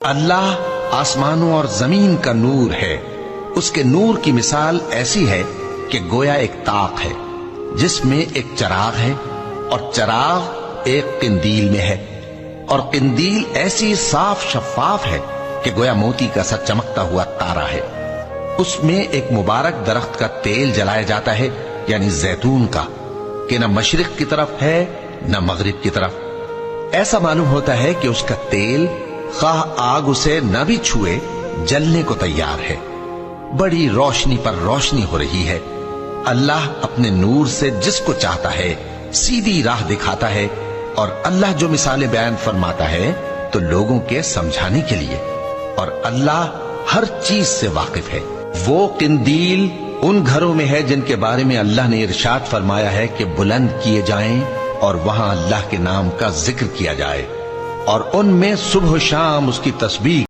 اللہ آسمانوں اور زمین کا نور ہے۔ اس کے نور کی مثال ایسی ہے کہ گویا ایک طاق ہے جس میں ایک چراغ ہے، اور چراغ ایک قندیل میں ہے، اور قندیل ایسی صاف شفاف ہے کہ گویا موتی کا سا چمکتا ہوا تارا ہے۔ اس میں ایک مبارک درخت کا تیل جلایا جاتا ہے، یعنی زیتون کا، کہ نہ مشرق کی طرف ہے نہ مغرب کی طرف۔ ایسا معلوم ہوتا ہے کہ اس کا تیل خواہ آگ اسے نہ بھی چھوئے جلنے کو تیار ہے۔ بڑی روشنی پر روشنی ہو رہی ہے۔ اللہ اپنے نور سے جس کو چاہتا ہے سیدھی راہ دکھاتا ہے، اور اللہ جو مثالیں بیان فرماتا ہے تو لوگوں کے سمجھانے کے لیے، اور اللہ ہر چیز سے واقف ہے۔ وہ قندیل ان گھروں میں ہے جن کے بارے میں اللہ نے ارشاد فرمایا ہے کہ بلند کیے جائیں اور وہاں اللہ کے نام کا ذکر کیا جائے، اور ان میں صبح و شام اس کی تسبیح